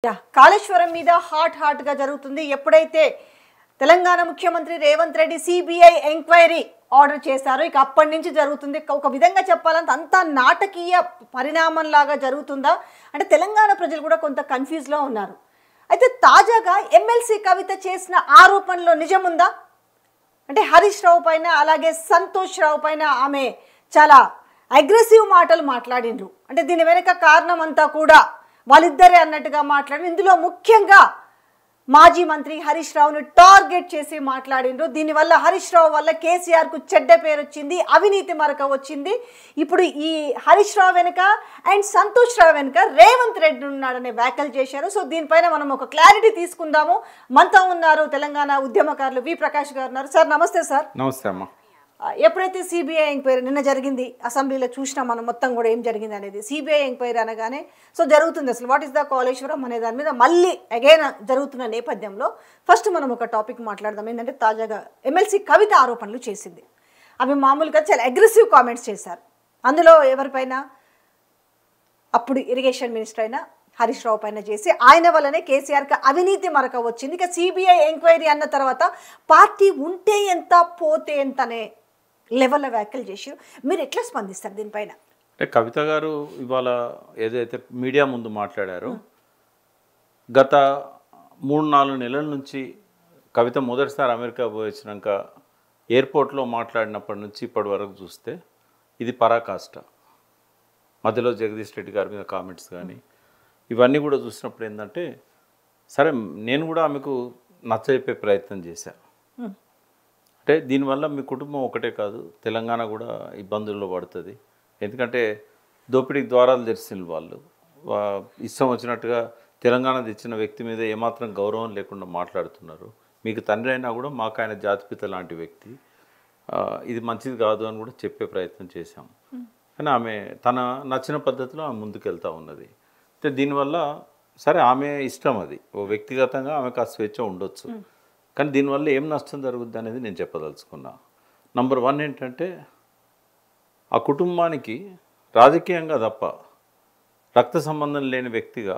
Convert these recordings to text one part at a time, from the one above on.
కాళేశ్వరం మీద హాట్ గా జరుగుతుంది. ఎప్పుడైతే తెలంగాణ ముఖ్యమంత్రి Revanth Reddy CBI enquiry order చేశారో ఇక అప్పటి నుంచి జరుగుతుంది. ఒక విధంగా చెప్పాలంటే అంతా నాటకీయ పరిణామంలాగా జరుగుతుందా అంటే తెలంగాణ ప్రజలు కూడా కొంత కన్ఫ్యూజ్లో ఉన్నారు. అయితే తాజాగా ఎమ్మెల్సీ కవిత చేసిన ఆరోపణలో నిజముందా అంటే హరీష్ రావు పైన అలాగే సంతోష్ రావు పైన ఆమె చాలా అగ్రెసివ్ మాటలు మాట్లాడిండ్రు. అంటే దీని వెనుక కారణం అంతా కూడా వాళ్ళిద్దరే అన్నట్టుగా మాట్లాడి ఇందులో ముఖ్యంగా మాజీ మంత్రి హరీష్ రావును టార్గెట్ చేసి మాట్లాడిండ్రు. దీనివల్ల హరీష్ రావు వల్ల కేసీఆర్కు చెడ్డ పేరు వచ్చింది, అవినీతి మరక వచ్చింది. ఇప్పుడు ఈ హరీష్ రావు వెనుక అండ్ సంతోష్ రావు వెనుక రేవంత్ రెడ్డి ఉన్నాడనే వ్యాఖ్యలు చేశారు. సో దీనిపైన మనం ఒక క్లారిటీ తీసుకుందాము. మనతో ఉన్నారు తెలంగాణ ఉద్యమకారులు వి ప్రకాష్ గారు ఉన్నారు. సార్ నమస్తే. సార్ నమస్తే అమ్మా. ఎప్పుడైతే సిబిఐ ఎంక్వైరీ నిన్న జరిగింది, అసెంబ్లీలో చూసినా మనం మొత్తం కూడా ఏం జరిగింది అనేది. సిబిఐ ఎంక్వైరీ అనగానే సో జరుగుతుంది అసలు వాట్ ఈస్ ద కాళేశ్వరం అనే దాని మీద మళ్ళీ అగైన్ జరుగుతున్న నేపథ్యంలో ఫస్ట్ మనం ఒక టాపిక్ మాట్లాడదాం. ఏంటంటే తాజాగా ఎమ్మెల్సీ కవిత ఆరోపణలు చేసింది. అవి మామూలుగా చాలా అగ్రెసివ్ కామెంట్స్ చేశారు. అందులో ఎవరిపైన అప్పుడు ఇరిగేషన్ మినిస్టర్ అయినా హరీష్ రావు పైన చేసి ఆయన వల్లనే కేసీఆర్కి అవినీతి మరక వచ్చింది. ఇక సిబిఐ ఎంక్వైరీ అన్న తర్వాత పార్టీ ఉంటే ఎంత పోతే ఎంత అనే లెవెల్లో వ్యాఖ్యలు చేసి మీరు ఎట్లా స్పందిస్తారు దీనిపైన? అంటే కవిత గారు ఇవాళ ఏదైతే మీడియా ముందు మాట్లాడారో గత 3-4 నెలల నుంచి కవిత మొదటిసారి అమెరికా పోయి వచ్చినాక ఎయిర్పోర్ట్లో మాట్లాడినప్పటి నుంచి ఇప్పటి వరకు చూస్తే ఇది పరాకాష్ట. మధ్యలో జగదీష్ రెడ్డి గారి మీద కామెంట్స్ కానీ ఇవన్నీ కూడా చూసినప్పుడు ఏంటంటే సరే నేను కూడా ఆమెకు నచ్చజెప్పే ప్రయత్నం చేశాను. అంటే దీనివల్ల మీ కుటుంబం ఒకటే కాదు తెలంగాణ కూడా ఇబ్బందుల్లో పడుతుంది. ఎందుకంటే దోపిడీకి ద్వారాలు తెరిచిన వాళ్ళు ఇష్టం వచ్చినట్టుగా తెలంగాణ తెచ్చిన వ్యక్తి మీద ఏమాత్రం గౌరవం లేకుండా మాట్లాడుతున్నారు. మీకు తండ్రి అయినా కూడా మాకు ఆయన జాతిపిత లాంటి వ్యక్తి, ఇది మంచిది కాదు అని కూడా చెప్పే ప్రయత్నం చేశాము. కానీ ఆమె తన నచ్చిన పద్ధతిలో ఆమె ముందుకెళ్తూ ఉన్నది. అయితే దీనివల్ల సరే ఆమె ఇష్టం, అది ఓ వ్యక్తిగతంగా ఆమెకు ఆ స్వేచ్ఛ ఉండొచ్చు. కానీ దీనివల్ల ఏం నష్టం జరుగుద్ది అనేది నేను చెప్పదలుచుకున్నా. నంబర్ 1 ఏంటంటే ఆ కుటుంబానికి రాజకీయంగా తప్ప రక్త సంబంధం లేని వ్యక్తిగా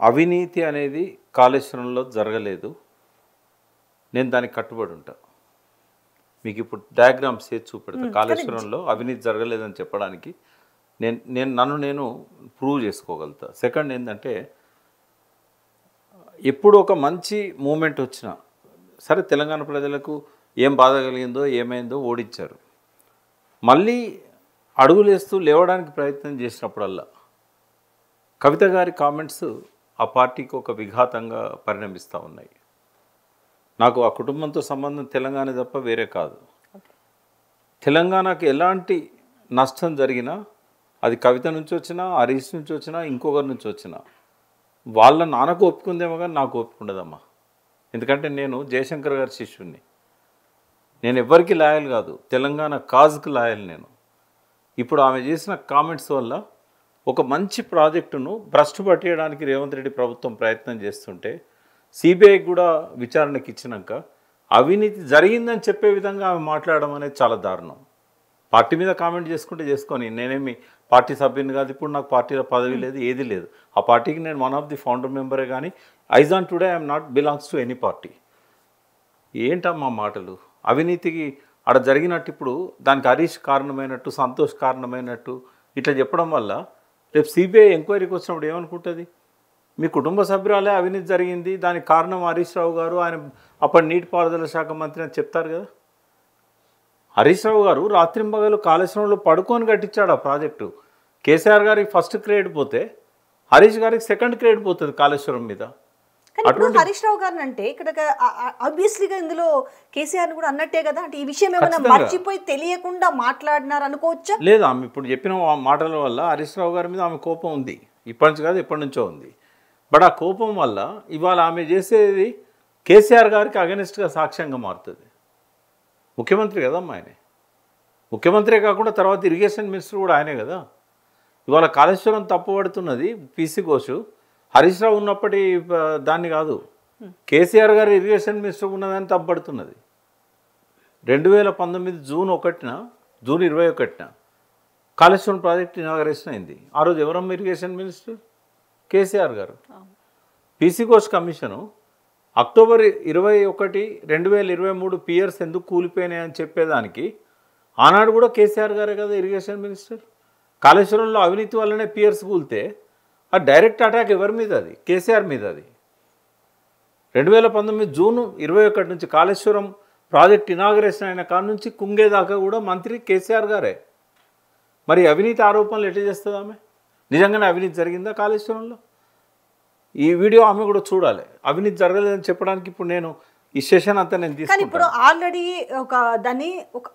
అవినీతి అనేది కాళేశ్వరంలో జరగలేదు. నేను దానికి కట్టుబడి ఉంటా. మీకు ఇప్పుడు డయాగ్రామ్స్ చేసి చూపెడతా. కాళేశ్వరంలో అవినీతి జరగలేదని చెప్పడానికి నేను ప్రూవ్ చేసుకోగలుగుతా. సెకండ్ ఏంటంటే ఎప్పుడు ఒక మంచి మూమెంట్ వచ్చినా సరే తెలంగాణ ప్రజలకు ఏం బాధ కలిగిందో ఏమైందో ఓడించారు. మళ్ళీ అడుగులేస్తూ లేవడానికి ప్రయత్నం చేసినప్పుడల్లా కవిత గారి కామెంట్స్ ఆ పార్టీకి ఒక విఘాతంగా పరిణమిస్తూ ఉన్నాయి. నాకు ఆ కుటుంబంతో సంబంధం తెలంగాణ తప్ప వేరే కాదు. తెలంగాణకు ఎలాంటి నష్టం జరిగినా అది కవిత నుంచి వచ్చినా హరీష్ నుంచి వచ్చినా ఇంకొకరి నుంచి వచ్చినా వాళ్ళ నాన్నకు ఒప్పుకుందేమో కానీ నాకు ఒప్పుకుండదమ్మా. ఎందుకంటే నేను జయశంకర్ గారి శిష్యుడిని. నేను ఎవ్వరికి లాయల్ కాదు, తెలంగాణ కాజ్కి లాయల్ నేను. ఇప్పుడు ఆమె చేసిన కామెంట్స్ వల్ల ఒక మంచి ప్రాజెక్టును భ్రష్టు పట్టేయడానికి రేవంత్ రెడ్డి ప్రభుత్వం ప్రయత్నం చేస్తుంటే సిబిఐకి కూడా విచారణకి ఇచ్చినాక అవినీతి జరిగిందని చెప్పే విధంగా ఆమె మాట్లాడడం అనేది చాలా దారుణం. పార్టీ మీద కామెంట్ చేసుకుంటే చేసుకొని, నేనేమి పార్టీ సభ్యుని కాదు, ఇప్పుడు నాకు పార్టీలో పదవి లేదు, ఏది లేదు. ఆ పార్టీకి నేను వన్ ఆఫ్ ది ఫౌండర్ మెంబరే, కానీ as on today I'm not belongs to any party. ఏంటమ్మా మాటలు? అవినీతికి అక్కడ జరిగినట్టు ఇప్పుడు దానికి హరీష్ కారణమైనట్టు, సంతోష్ కారణమైనట్టు ఇట్లా చెప్పడం వల్ల రేపు సిబిఐ ఎంక్వైరీకి వచ్చినప్పుడు ఏమనుకుంటుంది? మీ కుటుంబ సభ్యురాలే అవినీతి జరిగింది, దానికి కారణం హరీష్ రావు గారు, ఆయన అప్పటి నీటిపారుదల శాఖ మంత్రి అని చెప్తారు కదా. హరీష్ రావు గారు రాత్రింబగలు కాళేశ్వరంలో పడుకొని కట్టించాడు ఆ ప్రాజెక్టు. కేసీఆర్ గారికి ఫస్ట్ క్రెడిట్ పోతే హరీష్ గారికి సెకండ్ క్రెడిట్ పోతుంది కాళేశ్వరం మీద. హరీష్ రావు గారిని అంటే ఇక్కడ ఆబ్వియస్లీగా ఇందులో కేసీఆర్ కూడా అన్నట్టే కదా. అంటే ఈ విషయం ఏమైనా మర్చిపోయి తెలియకుండా మాట్లాడినారు అనుకోవచ్చా? లేదు, ఆమె ఇప్పుడు చెప్పిన మాటల వల్ల హరీష్ రావు గారి మీద ఆమె కోపం ఉంది. ఇప్పటి నుంచి కాదు, ఎప్పటి నుంచో ఉంది. బట్ ఆ కోపం వల్ల ఇవాళ ఆమె చేసేది కేసీఆర్ గారికి అగెనిస్ట్గా సాక్ష్యంగా మారుతుంది. ముఖ్యమంత్రి కదమ్మా ఆయనే. ముఖ్యమంత్రే కాకుండా తర్వాత ఇరిగేషన్ మినిస్టర్ కూడా ఆయనే కదా. ఇవాళ కాళేశ్వరం తప్పుపడుతున్నది పీసీ ఘోష్ హరీష్ రావు ఉన్నప్పటి దాన్ని కాదు, కేసీఆర్ గారు ఇరిగేషన్ మినిస్టర్ ఉన్నదని తప్పుపడుతున్నది. 2019 జూన్ 21 కాళేశ్వరం ప్రాజెక్ట్ ఇనాగరేషన్ అయింది. ఆ రోజు ఎవరమ్మ irrigation minister? KCR garu. PC Ghosh commission October 21, 2023 piers ఎందుకు కూలిపోయినాయని చెప్పేదానికి ఆనాడు కూడా కేసీఆర్ గారే కదా ఇరిగేషన్ మినిస్టర్. కాళేశ్వరంలో అవినీతి వల్లనే పియర్స్ కూలితే ఆ డైరెక్ట్ అటాక్ ఎవరి మీద? అది కేసీఆర్ మీద. అది 2019 జూన్ 21 నుంచి కాళేశ్వరం ప్రాజెక్ట్ ఇనాగరేషన్ అయిన కాడ నుంచి కుంగేదాకా కూడా మంత్రి కేసీఆర్ గారే. మరి అవినీతి ఆరోపణలు ఎట్లా చేస్తుంది ఆమె? నిజంగానే అవినీతి జరిగిందా కాళేశ్వరంలో? ఈ వీడియో ఆమె కూడా చూడాలి. అవినీతి జరగలేదని చెప్పడానికి ఇప్పుడు నేను ఈ సెషన్ అంతా నేను కానీ తీసుకుంటాను. ఇప్పుడు ఆల్రెడీ దాన్ని ఒక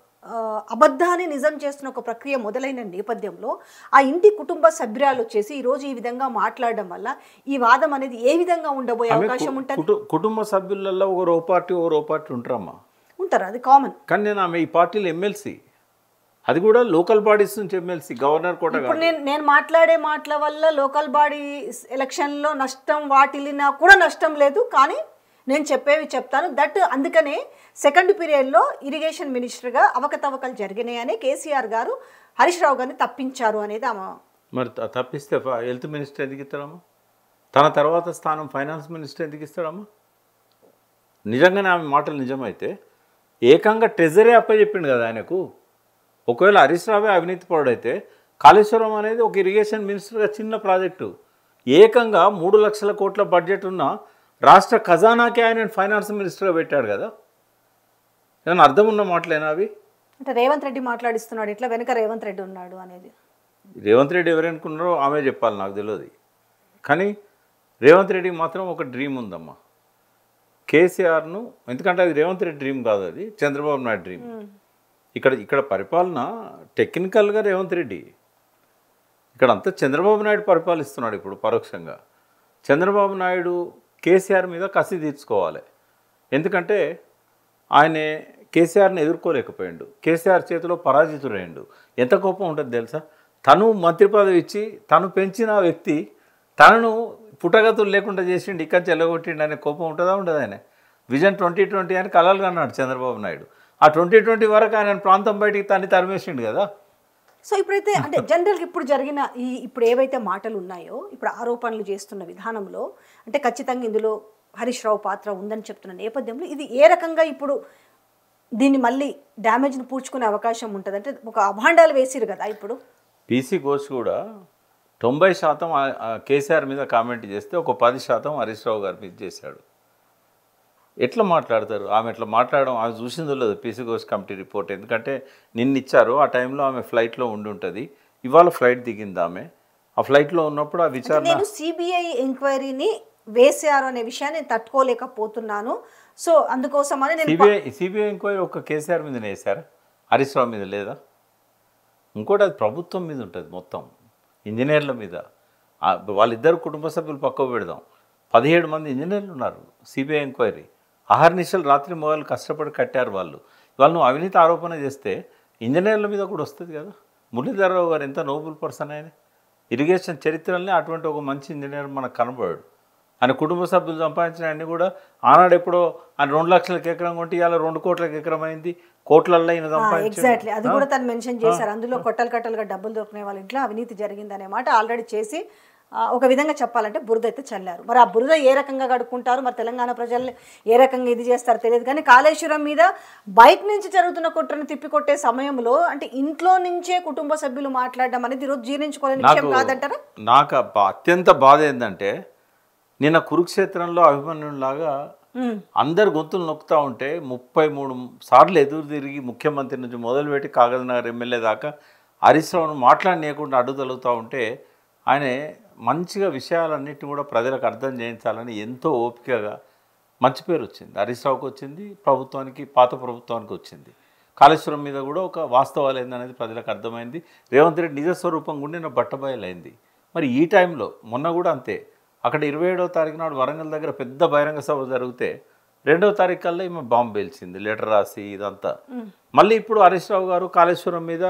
అబద్ధాన్ని నిజం చేస్తున్న ఒక ప్రక్రియ మొదలైన నేపథ్యంలో ఆ ఇంటి కుటుంబ సభ్యురాలు వచ్చేసి ఈరోజు ఈ విధంగా మాట్లాడడం వల్ల ఈ వాదం అనేది ఏ విధంగా ఉండబోయే అవకాశం ఉంటుంది? కుటుంబ సభ్యులలో ఒకరు ఓ పార్టీ ఉంటారమ్మా, ఉంటారు, అది కామన్. కానీ నేను ఆమె ఈ పార్టీలో ఎమ్మెల్సీ, అది కూడా లోకల్ బాడీస్ నుంచి ఎమ్మెల్సీ, గవర్నర్ కూడా. ఇప్పుడు నేను మాట్లాడే మాటల వల్ల లోకల్ బాడీ ఎలక్షన్లో నష్టం వాటిల్లినా కూడా నష్టం లేదు, కానీ నేను చెప్పేవి చెప్తాను. దట్ అందుకనే సెకండ్ పీరియడ్లో ఇరిగేషన్ మినిస్టర్గా అవకతవకలు జరిగినాయని కేసీఆర్ గారు హరీష్ రావు గారిని తప్పించారు అనేది ఆమె. మరి తప్పిస్తే హెల్త్ మినిస్టర్ ఎందుకు ఇస్తాడమ్మా? తన తర్వాత స్థానం ఫైనాన్స్ మినిస్టర్ ఎందుకు ఇస్తాడమ్మా? నిజంగానే ఆమె మాటలు నిజమైతే ఏకంగా ట్రెజరీ అప్పచెప్పిండు కదా ఆయనకు. ఒకవేళ హరీష్ రావే అవినీతి పరుడైతే కాళేశ్వరం అనేది ఒక ఇరిగేషన్ మినిస్టర్గా చిన్న ప్రాజెక్టు, ఏకంగా 3 లక్షల కోట్ల బడ్జెట్ ఉన్న రాష్ట్ర ఖజానాకే ఆయన ఫైనాన్స్ మినిస్టర్గా పెట్టాడు కదా. ఏమన్నా అర్థం ఉన్న మాటలేనా అవి? అంటే రేవంత్ రెడ్డి మాట్లాడిస్తున్నాడు, ఇట్లా వెనక రేవంత్ రెడ్డి ఉన్నాడు అనేది. రేవంత్ రెడ్డి ఎవరనుకున్నారో ఆమె చెప్పాలి, నాకు తెలియదు. కానీ రేవంత్ రెడ్డికి మాత్రం ఒక డ్రీమ్ ఉందమ్మా, కేసీఆర్ను. ఎందుకంటే అది రేవంత్ రెడ్డి డ్రీమ్ కాదు, అది చంద్రబాబు నాయుడు డ్రీమ్. ఇక్కడ పరిపాలన టెక్నికల్గా రేవంత్ రెడ్డి, ఇక్కడ అంతా చంద్రబాబు నాయుడు పరిపాలిస్తున్నాడు ఇప్పుడు పరోక్షంగా. చంద్రబాబు నాయుడు కేసీఆర్ మీద కసి తీర్చుకోవాలి. ఎందుకంటే ఆయన కేసీఆర్ని ఎదుర్కోలేకపోయాడు, కేసీఆర్ చేతిలో పరాజితుడైండు. ఎంత కోపం ఉంటుంది తెలుసా? తను మంత్రి పదవి ఇచ్చి తను పెంచిన వ్యక్తి తనను పుట్టగతులు లేకుండా చేసిండు, ఇక్కడి నుంచి ఎల్లగొట్టిండు అనే కోపం ఉంటుందా? ఉండదు. ఆయన విజన్ 2020 అని కలలుగా అన్నాడు చంద్రబాబు నాయుడు. ఆ 2020 వరకు ఆయన ప్రాంతం బయటికి తన్ని తరిమేసిండు కదా. సో ఇప్పుడైతే అంటే జనరల్గా ఇప్పుడు జరిగిన ఇప్పుడు ఏవైతే మాటలు ఉన్నాయో, ఇప్పుడు ఆరోపణలు చేస్తున్న విధానంలో అంటే ఖచ్చితంగా ఇందులో హరీష్ రావు పాత్ర ఉందని చెప్తున్న నేపథ్యంలో ఇది ఏ రకంగా ఇప్పుడు దీన్ని మళ్ళీ డ్యామేజ్ని పూడ్చుకునే అవకాశం ఉంటుంది? అంటే ఒక అభాండాలు వేసిరు కదా ఇప్పుడు. పీసీ ఘోష్ కూడా 90% కేసీఆర్ మీద కామెంట్ చేస్తే ఒక 10% హరీష్ రావు గారి మీద చేశాడు. ఎట్లా మాట్లాడతారు? ఆమె ఎట్లా మాట్లాడడం ఆమె చూసిందో లేదు పీసీ ఘోష్ కమిటీ రిపోర్ట్. ఎందుకంటే నిన్న ఇచ్చారు, ఆ టైంలో ఆమె ఫ్లైట్లో ఉండి ఉంటుంది. ఇవాళ ఫ్లైట్ దిగింది ఆమె. ఆ ఫ్లైట్లో ఉన్నప్పుడు ఆ విచారణ, నేను సిబిఐ ఎంక్వైరీని వేసారు అనే విషయాన్ని తట్టుకోలేకపోతున్నాను. సో అందుకోసమని నేను సిబిఐ ఎంక్వైరీ ఒక కేసీఆర్ మీదనే వేశారా? హరీష్ రావు మీద లేదా? ఇంకోటి అది ప్రభుత్వం మీద ఉంటుంది, మొత్తం ఇంజనీర్ల మీద. వాళ్ళిద్దరు కుటుంబ సభ్యులు పక్కకు పెడదాం, 17 మంది ఇంజనీర్లు ఉన్నారు. సిబిఐ ఎంక్వైరీ అహర్నిశలు రాత్రి మొదలు కష్టపడి కట్టారు వాళ్ళు. వాళ్ళు నువ్వు అవినీతి ఆరోపణ చేస్తే ఇంజనీర్ల మీద కూడా వస్తుంది కదా. మురళీధరరావు గారు ఎంత నోబుల్ పర్సన్ ఆయన. ఇరిగేషన్ చరిత్రలోనే అటువంటి ఒక మంచి ఇంజనీర్ మనకు కనబడాడు. ఆయన కుటుంబ సభ్యులు సంపాదించిన అన్ని కూడా ఆనాడు ఎప్పుడో ఆయన 2 లక్షలకు ఎకరం కొంటే ఇవాళ 2 కోట్లకు ఎకరం అయింది, కోట్లల్లో ఈయన సంపాదించాడు. ఎగ్జాక్ట్లీ అది కూడా తను మెన్షన్ చేశారు. అందులో కట్టలుగా డబ్బులు దొరికిన వాళ్ళ ఇంట్లో అవినీతి జరిగిందనే మాట ఆల్రెడీ చేసి ఒక విధంగా చెప్పాలంటే బురద అయితే చల్లారు. మరి ఆ బురద ఏ రకంగా కడుక్కుంటారు, మరి తెలంగాణ ప్రజల్ని ఏ రకంగా ఇది చేస్తారో తెలియదు. కానీ కాళేశ్వరం మీద బయట నుంచి జరుగుతున్న కుట్రను తిప్పికొట్టే సమయంలో అంటే ఇంట్లో నుంచే కుటుంబ సభ్యులు మాట్లాడడం అనేది ఈరోజు జీర్ణించుకోలేని విషయం కాదంటారా? నాకు అత్యంత బాధ ఏంటంటే నిన్న కురుక్షేత్రంలో అభిమన్యులాగా అందరు గొంతులు నొక్కుతూ ఉంటే 33 సార్లు ఎదురు తిరిగి ముఖ్యమంత్రి నుంచి మొదలుపెట్టి కాగజ్నగర్ ఎమ్మెల్యే దాకా హరీష్ రావును మాట్లాడనీయకుండా అడ్డు తగులుతూ ఉంటే ఆయన మంచిగా విషయాలన్నిటిని కూడా ప్రజలకు అర్థం చేయించాలని ఎంతో ఓపికగా మంచి పేరు వచ్చింది. హరీష్ రావుకి వచ్చింది, ప్రభుత్వానికి, పాత ప్రభుత్వానికి వచ్చింది. కాళేశ్వరం మీద కూడా ఒక వాస్తవాలు ఏందనేది ప్రజలకు అర్థమైంది. రేవంత్ రెడ్డి నిజస్వరూపం గుండిన బట్టబయలైంది. మరి ఈ టైంలో మొన్న కూడా అంతే, అక్కడ 27వ తారీఖు నాడు వరంగల్ దగ్గర పెద్ద బహిరంగ సభ జరిగితే 2వ తారీఖు కల్లా ఈమె బాంబు పేల్చింది, లెటర్ రాసి ఇదంతా. మళ్ళీ ఇప్పుడు హరీష్ రావు గారు కాళేశ్వరం మీద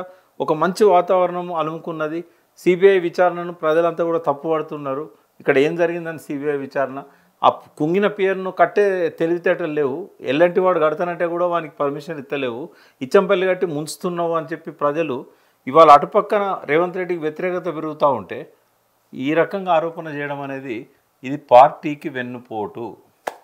ఒక మంచి వాతావరణం అలుముకున్నది. సిబిఐ విచారణను ప్రజలంతా కూడా తప్పుపడుతున్నారు. ఇక్కడ ఏం జరిగిందని సిబిఐ విచారణ, ఆ కుంగిన పేరును కట్టే తెలివితేటలు లేవు. ఎల్లంటి వాడు కడతానంటే కూడా వానికి పర్మిషన్ ఇస్తలేవు. ఇచ్చంపల్లి కట్టి ముంచుతున్నావు అని చెప్పి ప్రజలు ఇవాళ అటుపక్కన రేవంత్ రెడ్డికి వ్యతిరేకత పెరుగుతూ ఉంటే ఈ రకంగా ఆరోపణ చేయడం అనేది ఇది పార్టీకి వెన్నుపోటు.